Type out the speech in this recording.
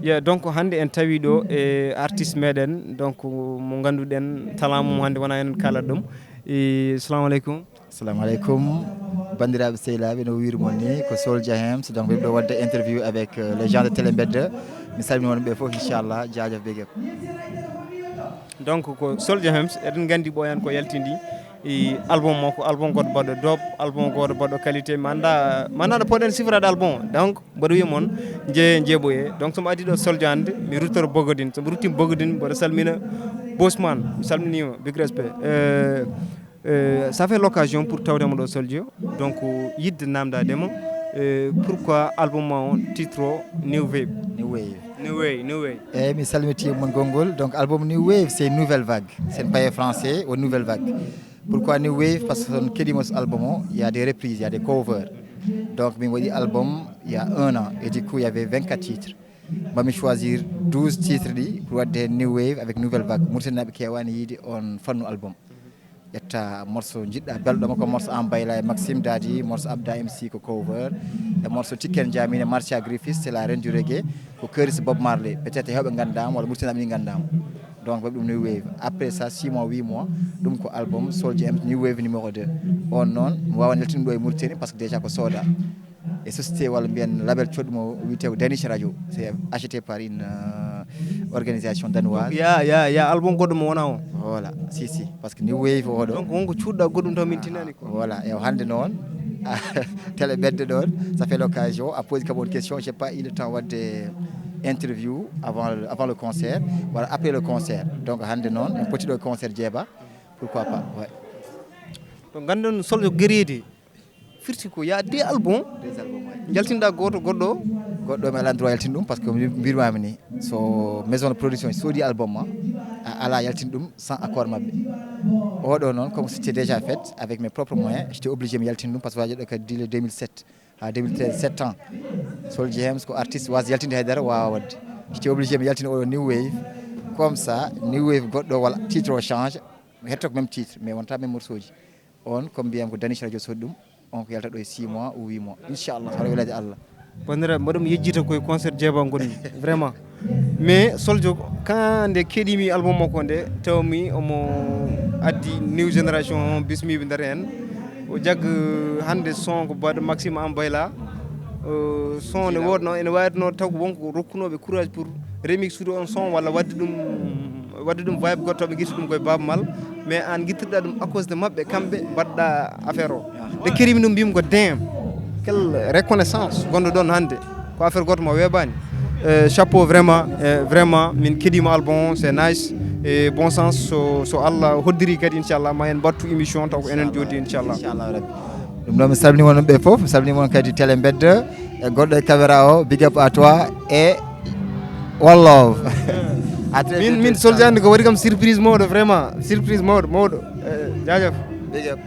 Yeah, donc hande en tawi ɗo e artiste meɗen donc mo ganduɗen talamu hande wona en kala ɗum. Assalamu aleykum. Assalamu alaikum. Bandiraɓe sehilaɓe no wirmon ni ko Soldier Hems donc ɓe ɗo wadde interview avec les gens de Télé Mbedda mi salmini wonɓe fof inchallah jaajaf big up. Donc ko Soldier Hems eɗen gandi ɓoyan ko yaltindi album makko album goto baɗɗo dope album goto baɗɗo qualité mi anda no poɗen sifrade album donc mboɗo wiya moon jeeɓoye donc somo addi ɗo Soldier hande mi ruttoro Bogodine somi ruttima Bogodine mboɗo salmina Bosman mi salminima big respect. Ça fait l'occasion pour tawdemo ɗo Soldier donc yidde namdademo pourquoi album ma on titre o New Wave. New Wave. Et mi salmiti mon gongol donc album New Wave c'est une nouvelle vague, c'est un paye français aux nouvelle vague. Pourquoi New Wave? Parce que son Kedimos album, il y a des reprises, il y a des covers. Donc mi waɗi album il y a 1 an et du coup il y avait 24 titres. Mami choisir 12 titres ɗi pour wadde New Wave avec nouvelle vague. Murtinaɓe kewani yiide on fannu album. Yetta morceau jiɗɗa belɗoma ko morceau Ambayla e Maxime Dadi, morceau Abda MC ko cover, e morceau Tiken Jamine Marcia Griffiths c'est la reine du reggae ko Curtis Bob Marley peut-être hewɓe gandama walla murtinaɓe ni gandama. Donc waɗi ɗum New Wave. Après ça 6 mois 8 mois ɗum ko album Soldier Hems New Wave numéro 2. On noon mi wawa neltini ɗo e Mauritanie parce que déjà ko soda et société walla mbiyen label coɗɗumo wiyete ko Danish Radio c'est acheté par une organisation danoise. Ya album goɗɗo mo wona o. Voilà si parce que New Wave oɗo donc wonko cuuɗɗa goɗɗum taw min tinani ko. Voilà et hande noon Télé Mbedda ɗon ça fait l'occasion à poser comme une question j'ai pas eu le temps wadde interview avant le concert voilà après le concert donc hande noon en petit ɗo concert jeeba pourquoi pas ouais. Donc gandon Soldier guerrier firti ko ya deux albums jaltinɗa goɗɗo mi ala droit yaltin ɗum parce que mbirmami ni so maison de production soodi album ala yaltin ɗum sans accord mabɓe oɗo noon comme c'était déjà fait avec mes propres moyens j'étais obligé mi yaltin ɗum par ce que waji ɗo kadi le 2007 à 2013 7 ans Soldier Hems ko artiste wasa yaltinde haydara wawa wadde j'étais obligé mi yaltina oɗo New Wave comme ça New Wave goɗɗo walla titre o change mi hetto ko même titre mais wonta même morceau ji on comme mbiyam ko Danish Radio soodi ɗum on ko yalta ɗo e 6 mois ou 8 mois inchallah hono welade Allah. Bandiraɓe mboɗomi yejjita koye concert jeeba gonmi vraiment mais Soldier quand nde keeɗimi album makko nde tawmi omo addi new génération bismiɓe nder hen o jagga hande son ko baɗɗo Maxime Ambayla son ne wodno ene wayatno taw ko wonko rokkunoɓe courage pour remix ude on son walla wadde ɗum vibe goto taw ɓe guitta ɗum koye Baba Mal mais an guittirɗa ɗum à cause de mabɓe kamɓe mbaɗɗa affaire o nde kerimi ɗum mbimi ko damn quelle reconnaissance gonɗo ɗon hande ko affaire goto mo weeɓani chapeau vraiment min keeɗima album c'est nice et bon sens so Allah hoddiri kadi inchallah ma en battu émission taw ko enen jodi inchallah rabbi ɗum ɗon mi salmini won ɓe foof mi salmini won kadi Télé Mbedda e goɗɗo e caméra o big up à toi et one love. min Soldier hande ko waɗi kam surprise mawɗo vraiment surprise mawɗo jaajaf big up